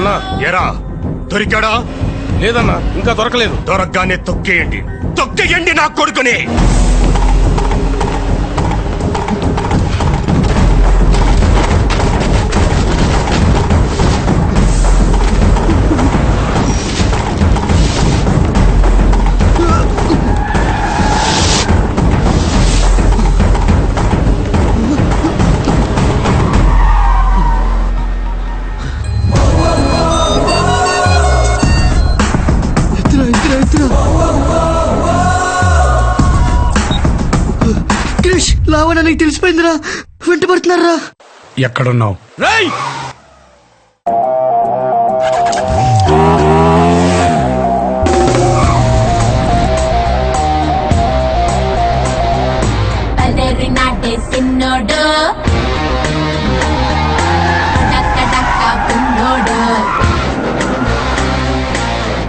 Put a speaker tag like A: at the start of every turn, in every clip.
A: అన్నా
B: ఎరా దొరికాడా?
A: లేదన్నా, ఇంకా దొరకలేదు.
B: దొరకగానే తొక్కేయండి, తొక్కేయండి నా కొడుకుని.
C: క్రిష్, లావణ నీకు తెలిసిపోయిందిరా, వెంట పడుతున్నారా?
A: ఎక్కడున్నావు?
B: రేయ్
D: పదరినాటే సిన్నోడు డక్క డక్క పున్నోడు,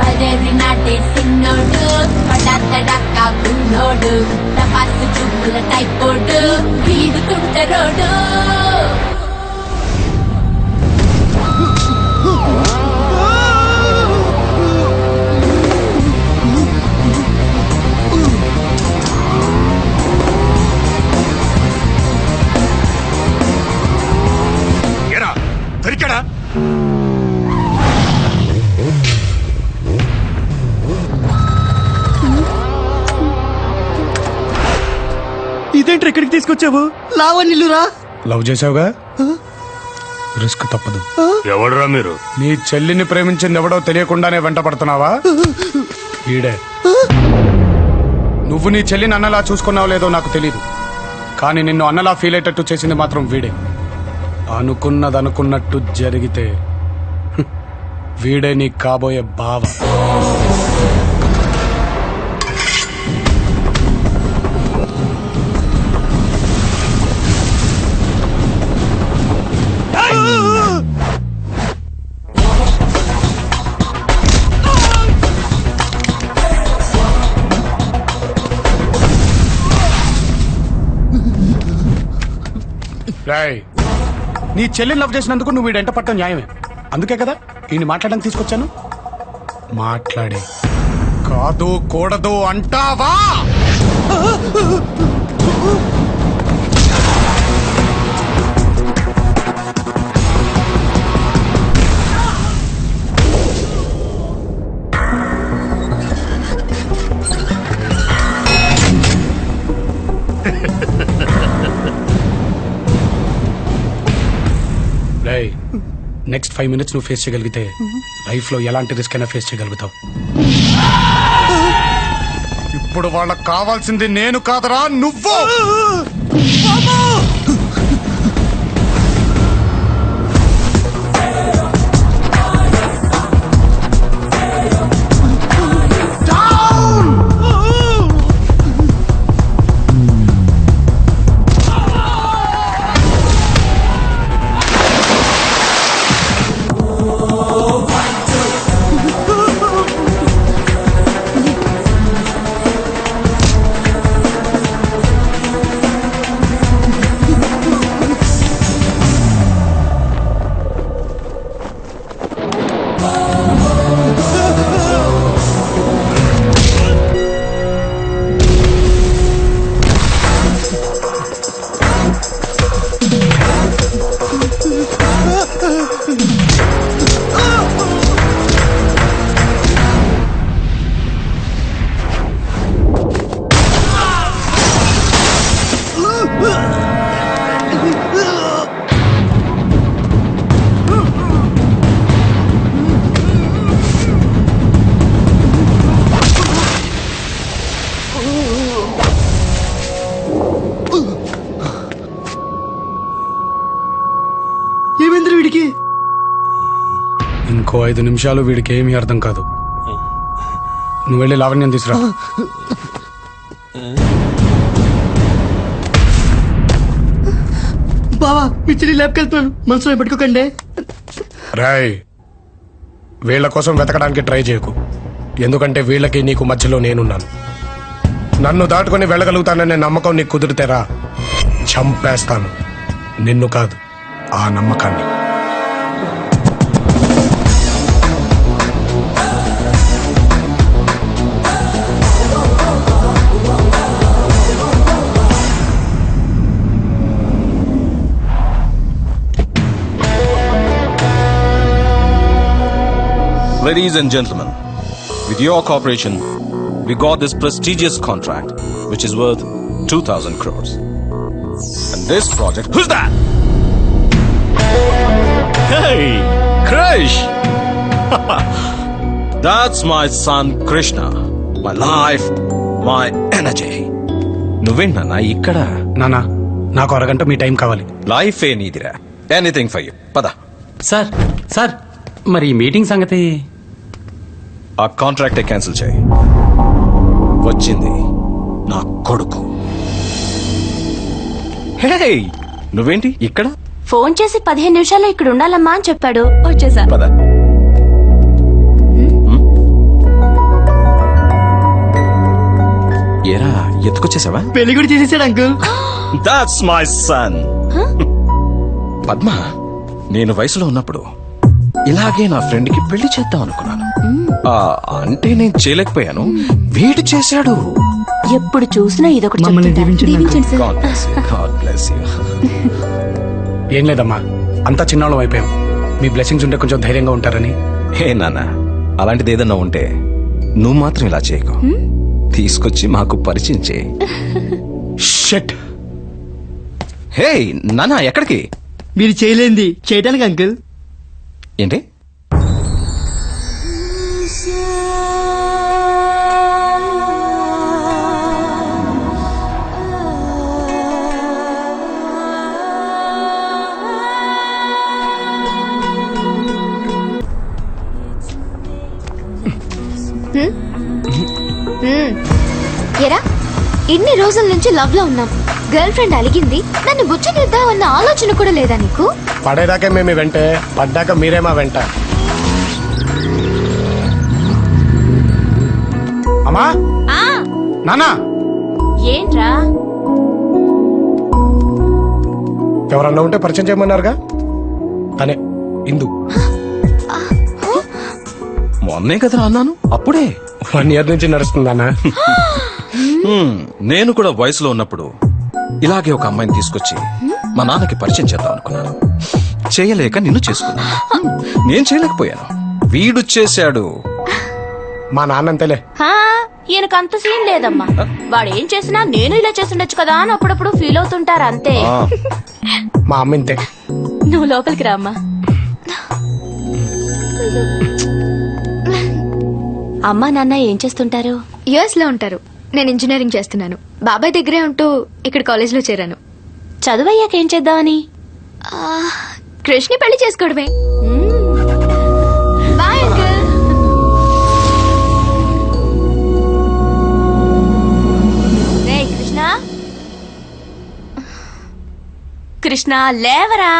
D: పదరినాటే సిన్నోడు డక్క డక్క పున్నోడు, తపాసు చూపుల టైపోడు వీడు తుంటరోడు.
B: ఎరా దొరికాడా?
C: ఇదేంటి ఇక్కడికి తీసుకొచ్చావు? లావణ్యులురా.
A: లవ్ చేసావుగా, రిస్క్ తప్పదు.
B: ఎవడురా మీరు?
A: నీ చెల్లిని ప్రేమించింది ఎవడో తెలియకుండానే వెంట పడుతున్నావా? వీడే. నువ్వు నీ చెల్లిని అన్నలా చూసుకున్నావు లేదో నాకు తెలీదు, కానీ నిన్ను అన్నలా ఫీల్ అయ్యేటట్టు చేసింది మాత్రం వీడే. అనుకున్నది అనుకున్నట్టు జరిగితే వీడే నీ కాబోయే బావ. రాయ్, నీ చెల్లిని లవ్ చేసినందుకు నువ్వు వీడంట పట్టడం న్యాయమే. అందుకే కదా ఈయన మాట్లాడడానికి తీసుకొచ్చాను. మాట్లాడే కాదు కూడదు అంటావా? నెక్స్ట్ 5 minutes నువ్వు ఫేస్ చేయగలిగితే లైఫ్ లో ఎలాంటి రిస్క్ అయినా ఫేస్ చేయగలుగుతావు. ఇప్పుడు వాళ్ళకి కావాల్సింది నేను కాదరా, నువ్వు. ఇంకో 5 నిమిషాలు వీడికి ఏమీ అర్థం కాదు. నువ్వు వెళ్ళి లావణ్యం తీసురా.
C: బావా, మీ చెల్లి ల్యాబ్కి వెళ్తున్నాను, మనసులో పెట్టుకోకండి.
A: రాయ్, వీళ్ళ కోసం వెతకడానికి ట్రై చేయకు, ఎందుకంటే వీళ్ళకి నీకు మధ్యలో నేనున్నాను. నన్ను దాటుకుని వెళ్ళగలుగుతాననే నమ్మకం నీకు కుదిరితేరా, చంపేస్తాను. నిన్ను కాదు, ఆ నమ్మకాన్ని.
E: Ladies and gentlemen, with your cooperation, we got this prestigious contract, which is worth 2,000 crores. And this project, who's that? Hey, Krish! That's my son Krishna. My life, my energy. నువ్వేంటన్నా ఇక్కడ?
A: నానా నాకు అరగంట మీ టైం కావాలి.
E: Life ఏ నీదిరా. Anything for you. పద.
F: Sir sir మరి ఈ మీటింగ్ సంగతి
E: ఆ కాంట్రాక్టే క్యాన్సిల్ చేయి. వచ్చింది నా కొడుకు. హే, నువ్వేంటి ఇక్కడ?
G: ఫోన్ చేసి 15 నిమిషాల్లో ఇక్కడ ఉండాలమ్మా అని చెప్పాడు. వచ్చేసా.
E: పద. ఏరా ఎత్తుకొచ్చేసావా?
C: పెళ్లి కూడా చేసేసాడు uncle.
E: That's my son. Padma, నేను వయసులో ఉన్నప్పుడు ఇలాగే నా ఫ్రెండ్ కి పెళ్లి చేద్దాం అనుకున్నాను. అంటే నేను చేయలేకపోయాను, వీడు చేశాడు.
G: ఎప్పుడు చూసినా ఇదొకటి
C: మమ్మల్ని
G: చెప్తుంటా.
C: దీవించండి
G: దీవించండి sir.
E: God bless you. God bless you.
A: ఏం లేదమ్మా, అంతా చిన్నాళ్ళం అయిపోయాం. మీ బ్లెస్సింగ్స్ ఉంటే కొంచెం ధైర్యంగా ఉంటారని.
E: హే నాన్న, అలాంటిది ఏదన్నా ఉంటే నువ్వు మాత్రం ఇలా చేయకు. తీసుకొచ్చి మాకు పరిచయం చేయి.
A: షట్.
E: హే నాన్న, ఎక్కడికి?
C: మీరు చేయలేంది చేయటానికి అంకుల్.
E: ఏంటి?
G: ఎరా, ఇన్ని రోజుల నుంచి లవ్ లో ఉన్నాం. గర్ల్ ఫ్రెండ్ అలిగింది, నన్ను బుచ్చనిద్దామన్న ఆలోచన కూడా లేదా నీకు?
A: పడేదాకే మేము వెంటే, పడ్డాక మీరే మా వెంట. అమ్మా నానా,
G: ఏంట్రా?
A: ఎవరన్నా ఉంటే పరిచయం చేయమన్నారుగా, తనే ఇందు.
E: మొన్నే కదా అన్నాను, అప్పుడే.
A: 1 year నుంచి నడుస్తుందన్నా.
E: నేను కూడా వయసులో ఉన్నప్పుడు ఇలాగే ఒక అమ్మాయిని తీసుకొచ్చి మా నాన్నకి పరిచయం చేద్దాం అనుకున్నాను. చేయలేక నిన్ను చేసుకున్నాను. నేను చేయలేకపోయాను, వీడు చేశాడు.
A: మా నాన్నంతేలే.
G: ఈయనకు అంత సీన్ లేదమ్మా. వాడు ఏం చేసినా నేను ఇలా చేస్తుండొచ్చు కదా అని అప్పుడప్పుడు ఫీల్ అవుతుంటారు అంతే.
E: ఆ,
A: మా అమ్మ ఇంతే.
G: నువ్వు లోపలికి రామ్మా. అమ్మా నాన్న ఏం చేస్తుంటారు?
H: యుఎస్ లో ఉంటారు. నేను ఇంజనీరింగ్ చేస్తున్నాను. బాబాయ్ దగ్గరే ఉంటూ ఇక్కడ కాలేజ్ లో చేరాను.
G: చదువయ్యాక ఏం చేద్దామని?
H: కృష్ణని పెళ్లి చేసుకోవడమే. Bye uncle.
G: రేయ్ కృష్ణ, కృష్ణ లేవరా.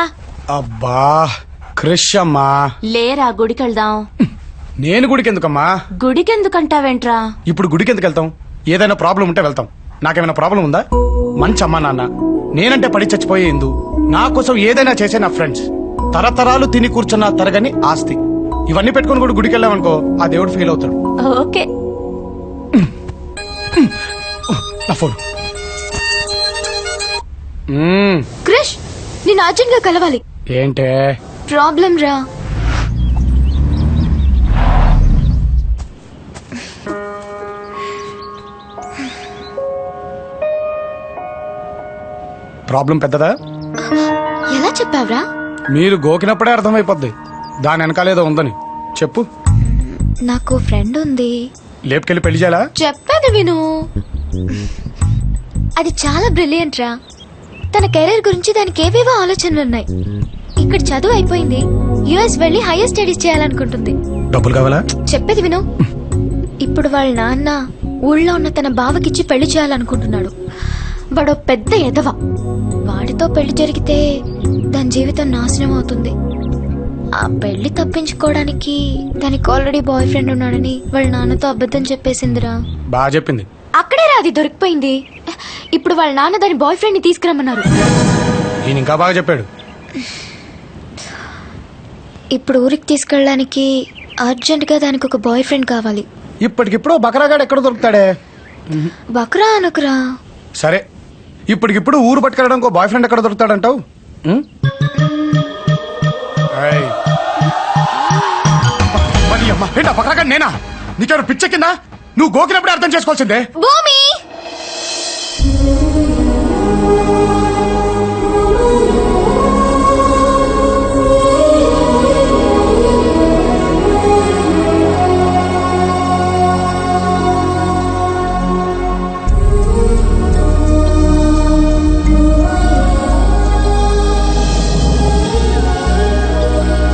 A: అబ్బా క్రిష్ అమ్మా.
G: లేరా, గుడికి వెళ్దాం.
A: నేను గుడికి ఎందుకమ్మా?
G: గుడికి ఎందుకంటావేంట్రా?
A: ఇప్పుడు గుడికి ఎందుకు వెళ్తాం? ఏదైనా ప్రాబ్లం ఉంటే వెళ్తాం. నాకేమైనా ప్రాబ్లం ఉందా? మంచి అమ్మా నాన్న, నేనంటే పడి చచ్చిపోయే ఇందు, నా కోసం ఏదైనా చేసే నా ఫ్రెండ్స్, తరతరాలు తిని కూర్చున్న తరగని ఆస్తి, ఇవన్నీ పెట్టుకుని కూడా గుడికి వెళ్ళామనుకో, ఆ దేవుడు ఫీల్ అవుతాడు.
G: ఓకే.
A: నా ఫోన్.
H: క్రిష్, నేను అర్జెంట్ గా కలవాలి.
A: ఏంటే?
H: ప్రాబ్లం రా.
A: ప్రాబ్లం పెద్దదా?
H: ఎలా చెప్పావ్రా?
A: మీరు గోకినప్పుడే అర్థమైపోద్ది దాని వెనకాలేదో ఉందని. చెప్పు.
H: నాకు ఫ్రెండ్ ఉంది.
A: లేపుకెళ్ళి పెళ్లి చేయాలా?
H: చెప్పేది విను. అది చాలా బ్రిలియంట్ రా. తన కెరీర్ గురించి దానికి ఏవేవో ఆలోచనలున్నాయి. ఇక్కడ చదువు అయిపోయింది, యుఎస్ వెళ్లి హైయర్ స్టడీస్ చేయాలనుకుంటుంది.
A: డబ్బులు కావాలా?
H: చెప్పేది విను. ఇప్పుడు వాళ్ళ నాన్న ఊళ్ళో ఉన్న తన బావకిచ్చి పెళ్లి చేయాలనుకుంటున్నాడు. వాడో పెద్ద ఎదవ. వాడితో పెళ్లి జరిగితే దాని జీవితం నాశనం అవుతుంది. ఆ పెళ్లి తప్పించుకోవడానికి దానికి ఆల్రెడీ బాయ్ ఫ్రెండ్ ఉన్నాడని వాళ్ళ నాన్నతో అబద్ధం చెప్పేసిందిరా.
A: బాగా చెప్పింది.
H: అక్కడే రా అది దొరికిపోయింది. ఇప్పుడు వాళ్ళ నాన్న దాని బాయ్ ఫ్రెండ్ ని తీసుకురమ్మన్నారు.
A: ఈయన ఇంకా బాగా చెప్పాడు.
H: ఇప్పుడు ఊరికి తీసుకెళ్ళడానికి అర్జెంట్ గా దానికి ఒక బాయ్ ఫ్రెండ్ కావాలి.
A: ఇప్పటికిప్పుడు బకరాగాడు ఎక్కడ దొరుకుతాడే?
H: బక్రా అనుకురా.
A: సరే, ఇప్పటికిప్పుడు ఊరు పట్టుకెళ్ళడానికి బాయ్ ఫ్రెండ్ ఎక్కడ దొరుకుతాడంటావు? ఏయ్. మరి నీ అమ్మ ఏంటా పక్కగా నేనా? నీకెవరు పిచ్చెక్కిందా? నువ్వు గోకినప్పుడే అర్థం చేసుకోవాల్సిందే.
H: భూమి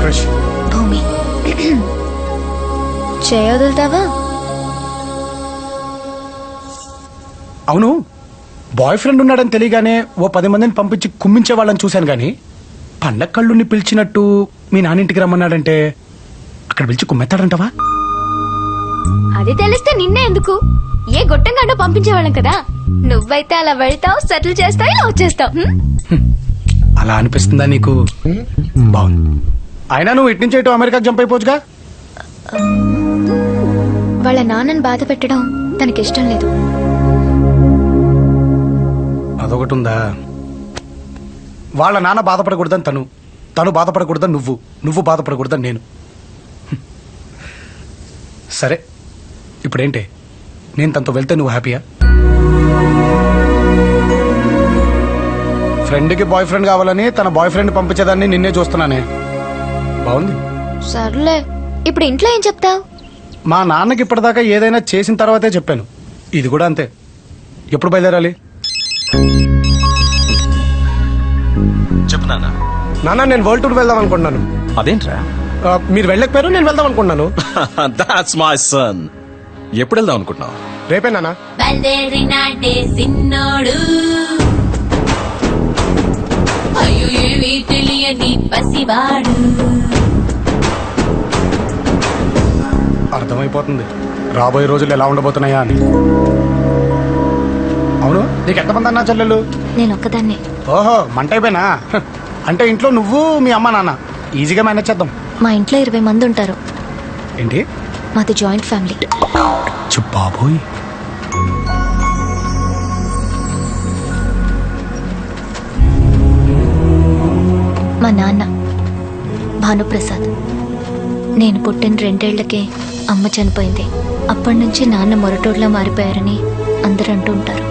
A: క్రష్
H: భూమి చేయొదులుతావా?
A: అవును, బాయ్ ఫ్రెండ్ ఉన్నాడని తెలియగానే ఓ 10 మందిని పంపించి కుమ్మించే వాళ్ళని చూశాను గాని పండగ కళ్ళుని పిలిచినట్టు మీ నాన్నింటికి రమ్మన్నాడంటే అక్కడ పిలిచి కుమ్మెత్తాడంటావా?
H: అది తెలిస్తే నిన్నే ఎందుకు, ఏ గొట్టంగానో పంపించేవాళ్ళం కదా. నువ్వైతే అలా వెళ్తావు, సెటిల్ చేస్తావు, ఇలా వచ్చేస్తావు.
A: అలా అనిపిస్తుందా నీకు? బాగుంది. అయినా నువ్వు ఇటు నుంచి ఇటు అమెరికాకి జంప్ అయిపోవచ్చుగా.
H: వాళ్ళ నాన్నని బాధ పెట్టడం తనకిష్టం లేదు.
A: అదొకటి ఉందా? వాళ్ళ నాన్న బాధపడకూడదని తను బాధపడకూడదని నువ్వు బాధపడకూడదని నేను. సరే, ఇప్పుడేంటి? నేను తనతో వెళ్తే నువ్వు హ్యాపీయా? ఫ్రెండ్కి బాయ్ ఫ్రెండ్ కావాలని తన బాయ్ ఫ్రెండ్ పంపించేదాన్ని నిన్నే చూస్తున్నానే. బాగుంది.
H: సర్లే, ఇప్పుడు ఇంట్లో ఏం చెప్తావు?
A: మా నాన్నకి ఇప్పటిదాకా ఏదైనా చేసిన తర్వాతే చెప్పాను. ఇది కూడా అంతే. ఎప్పుడు బయలుదేరాలి?
E: చెప్పు నాన్న.
A: నాన్న, నేను వరల్డ్ టూర్ వెళ్దాం అనుకుంటున్నాను.
E: అదేంట్రా?
A: మీరు వెళ్ళకపోయారు, నేను వెళ్దాం అనుకుంటున్నాను.
E: That's my son. ఎప్పుడు వెళ్దాం అనుకుంటున్నావు?
A: రేపే నాన్న.
D: బయలుదేరినాడే సిన్నోడు అయ్యో ఏమీ తెలియని పసివాడు.
A: అర్థమైపోతుంది రాబోయే రోజులు ఎలా ఉండబోతున్నాయా అని. అవును, నీకు ఎంతమంది అన్నా చెల్లెలు?
H: నేను ఒక్కదాన్నే.
A: ఓహో, మంట అయిపోయినా? అంటే ఇంట్లో నువ్వు మీ అమ్మ నాన్న ఈజీగా మేనేజ్ చేద్దాం.
H: మా ఇంట్లో 20 మంది ఉంటారు.
A: ఏంటి?
H: మాది జాయింట్ ఫ్యామిలీ.
A: బాబోయ్.
H: మా నాన్న భానుప్రసాద్. నేను పుట్టిన 2 ఏళ్లకే అమ్మ చనిపోయింది. అప్పటి నుంచి నాన్న మొరటోడ్లా మారిపోయారని అందరూ అంటూ ఉంటారు.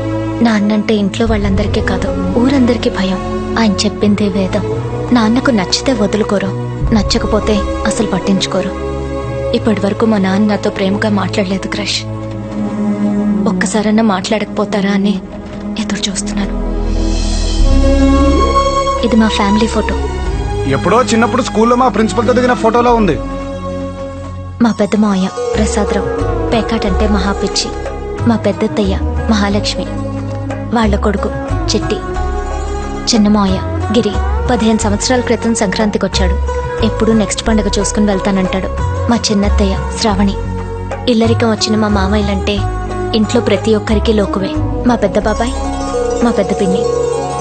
H: నాన్నంటే ఇంట్లో వాళ్ళందరికీ కాదు, ఊరందరికీ భయం. ఆయన చెప్పిందే వేదం. నాన్నకు నచ్చితే వదులుకోరు, నచ్చకపోతే అసలు పట్టించుకోరు. ఇప్పటి వరకు మా నాన్న నాతో ప్రేమగా మాట్లాడలేదు క్రష్. ఒక్కసారన్నా మాట్లాడకపోతారా అని ఎదురు చూస్తున్నాను. ఇది మా ఫ్యామిలీ ఫోటో.
A: ఎప్పుడో చిన్నప్పుడు స్కూల్లో మా ప్రిన్సిపల్తో దిగిన ఫోటోలో ఉంది.
H: మా పెద్ద మావయ్య ప్రసాదరావు పేకాటంటే మహాపిచ్చి. మా పెద్దత్తయ్య మహాలక్ష్మి, వాళ్ళ కొడుకు చిట్టి. చిన్న మావయ్య గిరి 15 సంవత్సరాల క్రితం సంక్రాంతికి వచ్చాడు. ఎప్పుడూ నెక్స్ట్ పండుగ చూసుకుని వెళ్తానంటాడు. మా చిన్నత్తయ్య శ్రావణి. ఇల్లరికం వచ్చిన మా మామయ్యలంటే ఇంట్లో ప్రతి ఒక్కరికి లోకువే. మా పెద్ద బాబాయ్, మా పెద్ద పిన్ని,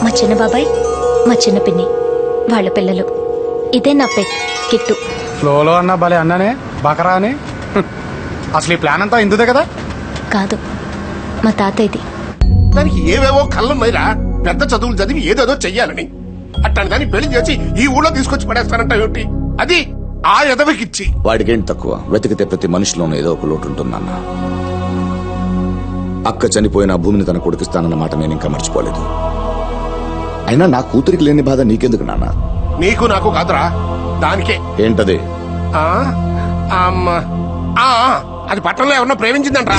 H: మా చిన్న బాబాయ్, మా చిన్న పిన్ని, వాళ్ళ పిల్లలు. ఇదే నా పెట్ కిట్టు.
A: ఫ్లోలో అన్నా భలే అన్నానే బకరా అని. అసలు ఈ ప్లాన్ అంతా ఇందుదే కదా?
H: కాదు, మా తాతయ్యది.
I: దానికి ఏవేవో కళ్ళున్నాయిరా. పెద్ద చదువులు చదివి ఏదేదో చెయ్యాలని. అట్టాని దాన్ని పెళ్లి చేసి ఈ ఊళ్ళో తీసుకొచ్చి పడేస్తానంట ఏమిటి? అది ఆ ఎదవికిచ్చి.
J: వాడికేంటి తక్కువ? వెతికితే ప్రతి మనిషిలోనూ ఏదో ఒక లోటు ఉంటుందన్న. అక్క చనిపోయిన భూమిని తన కొడుకిస్తానన్న మాట నేను ఇంకా మర్చిపోలేదు. అయినా నా కూతురికి లేని బాధ నీకెందుకు నాన్న?
I: నీకు నాకు కాదురా, దానికే.
J: ఏంటది?
I: ఆ అమ్మ, అది పట్టణంలో ఎవరన్నా ప్రేమించిందంట్రా.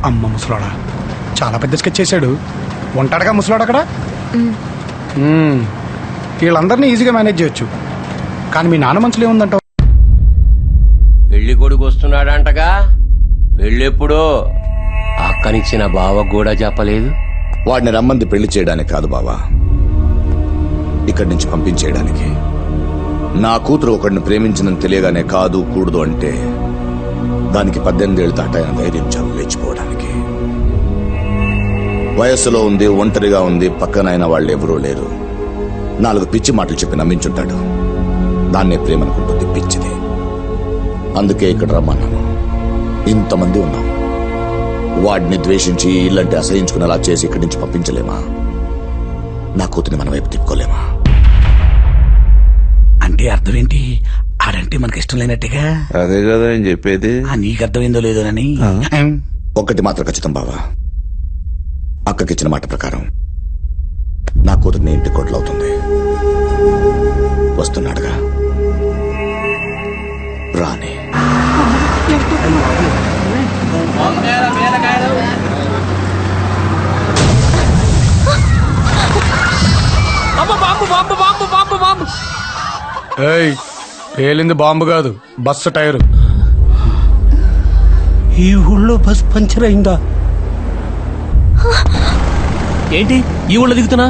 A: అమ్మ ముసలాడా, చాలా పెద్ద స్కెచ్ చేశాడు. ఉంటాడుగా ముసలాడు అక్కడ. వీళ్ళందరినీ ఈజీగా మేనేజ్ చేయొచ్చు. కానీ మీ నాన్న మనసులో ఏముందంటావు?
K: పెళ్లి కొడుకు వస్తున్నాడంటగా. పెళ్ళెప్పుడో? అక్కనిచ్చిన బావకు కూడా చెప్పలేదు.
J: వాడిని రమ్మంది పెళ్లి చేయడానికి కాదు బావా, ఇక్కడి నుంచి పంపించేయడానికి. నా కూతురు ఒకడిని ప్రేమించిందని తెలియగానే కాదు కూడదు అంటే దానికి 18 ఏళ్ళు దాటైన ధైర్యం చాలు లేచిపోవడానికి. వయస్సులో ఉంది, ఒంటరిగా ఉంది, పక్కనైన వాళ్ళు ఎవరూ లేరు. 4 పిచ్చి మాటలు చెప్పి నమ్మించుంటాడు. దాన్నే ప్రేమనుకుంటుంది పిచ్చిది. అందుకే ఇక్కడ రమ్మన్నాను. ఇంతమంది ఉన్నాం. వాడిని ద్వేషించి ఇల్లంటే అసహించుకునేలా చేసి ఇక్కడి నుంచి పంపించలేమా? నా కూతురిని మన వైపు తిప్పుకోలేమా?
A: అంటే అర్థం ఏంటి? ఆడంటే మనకి ఇష్టం లేనట్టుగా.
L: అదే కదా నేను చెప్పేది.
A: నీకు అర్థమైందో లేదోనని.
J: ఒక్కటి మాత్రం ఖచ్చితం బావా, అక్కకిచ్చిన మాట ప్రకారం నా కూతురు నీ ఇంటి కోట్లవుతుంది. వస్తున్నాడుగా, రాని.
A: ఏయ్, పేలింది బాంబు కాదు, బస్సు టైరు.
F: ఈ ఊళ్ళో బస్ పంచర్ అయిందా? ఏంటి ఈ ఊళ్ళో దిగుతున్నా?